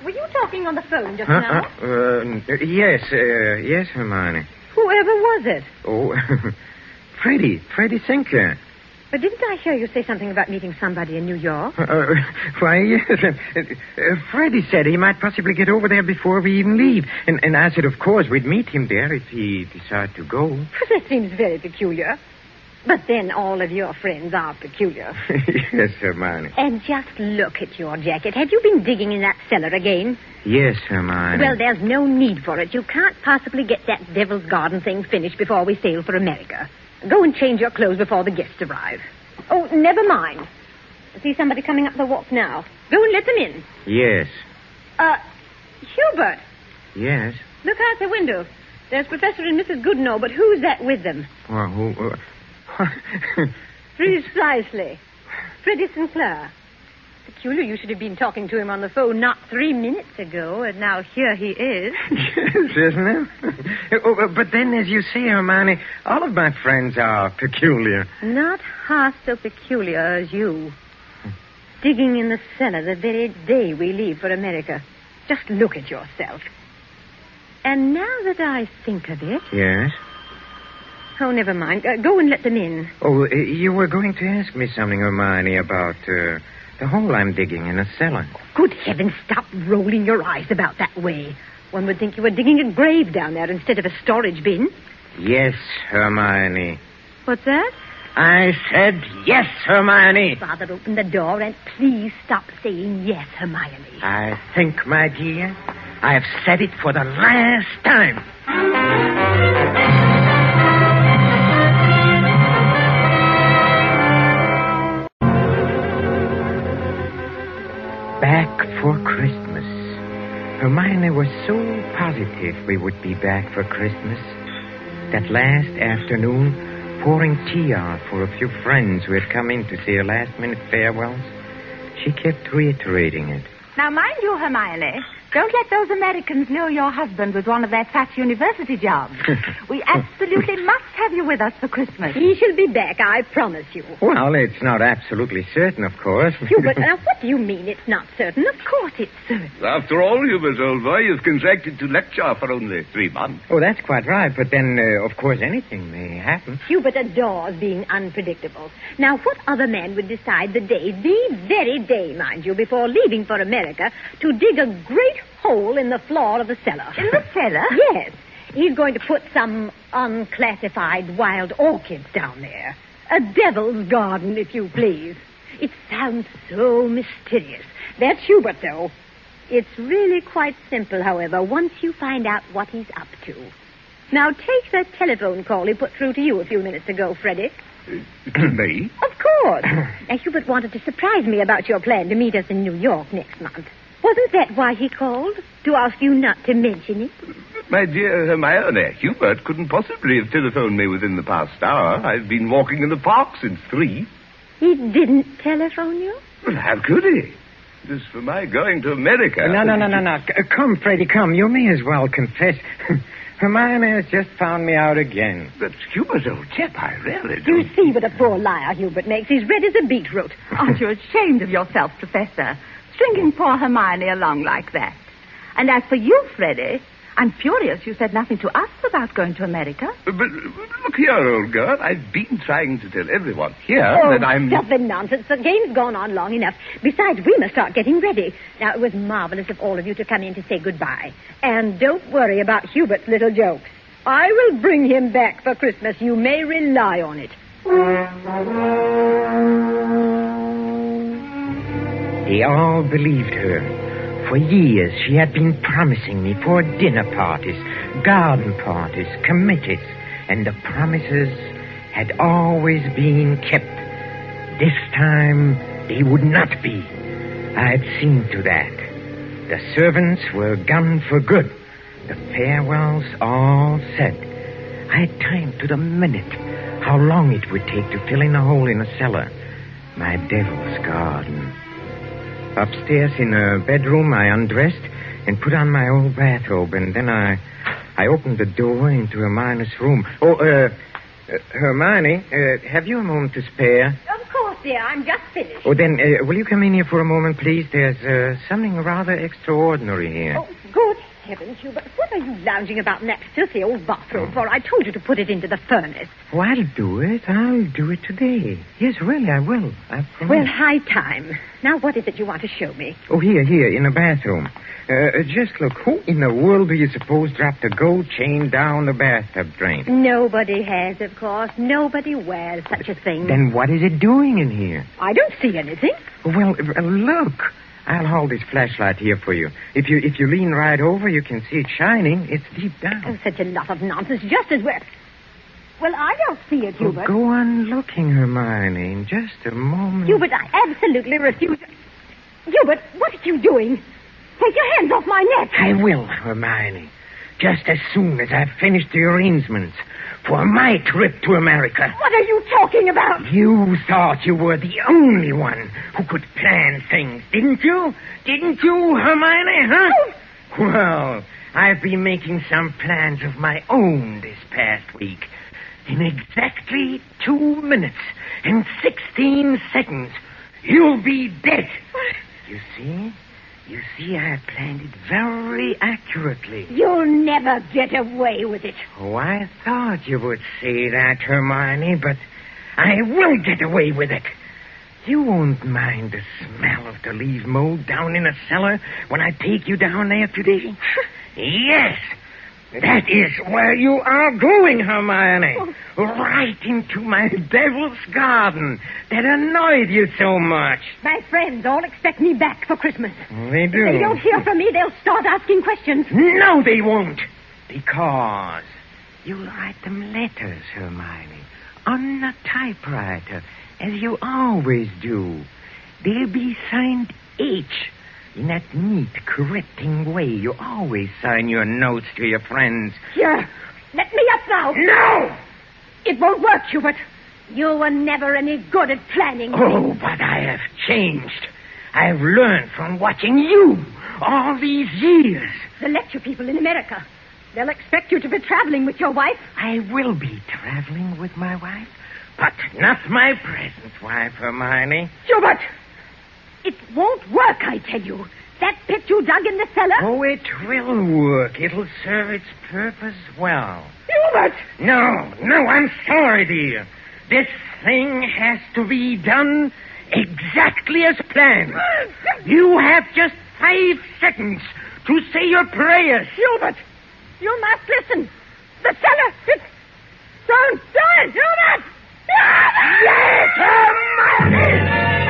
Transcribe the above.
Were you talking on the phone just now? Yes, Hermione. Whoever was it? Oh, Freddie Sinclair. But didn't I hear you say something about meeting somebody in New York? Why, yes. Freddie said he might possibly get over there before we even leave. And I said, of course, we'd meet him there if he decided to go. That seems very peculiar. But then all of your friends are peculiar. Yes, Hermione. And just look at your jacket. Have you been digging in that cellar again? Yes, Hermione. Well, there's no need for it. You can't possibly get that Devil's Garden thing finished before we sail for America. Go and change your clothes before the guests arrive. Oh, never mind. I see somebody coming up the walk now. Go and let them in. Yes. Hubert. Yes? Look out the window. There's Professor and Mrs. Goodenough, but who's that with them? Well, who... Precisely. Freddie Sinclair. Peculiar you should have been talking to him on the phone not 3 minutes ago, and now here he is. Yes, isn't it? But then, as you say, Hermione, all of my friends are peculiar. Not half so peculiar as you. Digging in the cellar the very day we leave for America. Just look at yourself. And now that I think of it... Yes? Oh, never mind. Go and let them in. Oh, you were going to ask me something, Hermione, about the hole I'm digging in a cellar. Good heavens, stop rolling your eyes about that way. One would think you were digging a grave down there instead of a storage bin. Yes, Hermione. What's that? I said yes, Hermione. Father, open the door and please stop saying yes, Hermione. I think, my dear, I have said it for the last time. Back for Christmas. Hermione was so positive we would be back for Christmas. That last afternoon, pouring tea out for a few friends who had come in to say her last-minute farewells, she kept reiterating it. Now, mind you, Hermione, don't let those Americans know your husband was one of their fat university jobs. We absolutely must have you with us for Christmas. He shall be back, I promise you. Well, it's not absolutely certain, of course. Hubert, now what do you mean it's not certain? Of course it's certain. After all, Hubert, old boy, you've contracted to lecture for only 3 months. Oh, that's quite right. But then, of course, anything may happen. Hubert adores being unpredictable. Now, what other man would decide the very day, mind you, before leaving for America, to dig a great hole in the floor of the cellar? In the cellar? Yes. He's going to put some unclassified wild orchids down there. A devil's garden, if you please. It sounds so mysterious. That's Hubert, though. It's really quite simple, however, once you find out what he's up to. Now, take that telephone call he put through to you a few minutes ago, Freddie. Me? Of course. Now, Hubert wanted to surprise me about your plan to meet us in New York next month. Wasn't that why he called? To ask you not to mention it? My dear Hermione, Hubert couldn't possibly have telephoned me within the past hour. I've been walking in the park since 3. He didn't telephone you? Well, how could he? As for my going to America... No. Come, Freddie, come. You may as well confess. Hermione has just found me out again. But Hubert, old chap, I really You don't... see what a poor liar Hubert makes. He's red as a beetroot. Aren't you ashamed of yourself, Professor? Stringing poor Hermione along like that. And as for you, Freddie, I'm furious you said nothing to us about going to America. But look here, old girl. I've been trying to tell everyone here that I'm... Stop the nonsense. The game's gone on long enough. Besides, we must start getting ready. Now, it was marvelous of all of you to come in to say goodbye. And don't worry about Hubert's little jokes. I will bring him back for Christmas. You may rely on it. They all believed her. For years, she had been promising me for dinner parties, garden parties, committees, and the promises had always been kept. This time, they would not be. I had seen to that. The servants were gone for good. The farewells all said. I had timed to the minute how long it would take to fill in a hole in a cellar. My devil's garden. Upstairs in a bedroom, I undressed and put on my old bathrobe, and then I opened the door into Hermione's room. Oh, Hermione, have you a moment to spare? Of course, dear. I'm just finished. Oh, then, will you come in here for a moment, please? There's something rather extraordinary here. Oh, good heavens, Hubert. What are you lounging about in that filthy old bathroom for? I told you to put it into the furnace. Oh, I'll do it. I'll do it today. Yes, really, I will. I promise. Well, high time. Now, what is it you want to show me? Oh, here, in the bathroom. Just look. Who in the world do you suppose dropped a gold chain down the bathtub drain? Nobody has, of course. Nobody wears such a thing. Then what is it doing in here? I don't see anything. Well, look. I'll hold this flashlight here for you. If you lean right over, you can see it shining. It's deep down. Oh, such a lot of nonsense. Just as well. Well, I don't see it, Hubert. Go on looking, Hermione, in just a moment. Hubert, I absolutely refuse. Hubert, what are you doing? Take your hands off my neck. I will, Hermione. Just as soon as I've finished the arrangements for my trip to America. What are you talking about? You thought you were the only one who could plan things, didn't you? Didn't you, Hermione, huh? Oh. Well, I've been making some plans of my own this past week. In exactly 2 minutes and 16 seconds, you'll be dead. What? You see, I planned it very accurately. You'll never get away with it. Oh, I thought you would say that, Hermione, but I will get away with it. You won't mind the smell of the leaf mold down in the cellar when I take you down there today? Yes, that is where you are going, Hermione. Oh. Right into my devil's garden that annoyed you so much. My friends all expect me back for Christmas. They do. If they don't hear from me, they'll start asking questions. No, they won't. Because you'll write them letters, Hermione, on a typewriter, as you always do. They'll be signed H, in that neat, correcting way you always sign your notes to your friends. Here, let me up now. No! It won't work, Hubert. You were never any good at planning. Oh, but I have changed. I've learned from watching you all these years. The lecture people in America, they'll expect you to be traveling with your wife. I will be traveling with my wife, but not my present wife, Hermione. Hubert! It won't work, I tell you. That pit you dug in the cellar... Oh, it will work. It'll serve its purpose well. Hubert! No, I'm sorry, dear. This thing has to be done exactly as planned. You have just 5 seconds to say your prayers. Hubert! You must listen. The cellar, it's... Don't, Hubert! Yes, Hermione!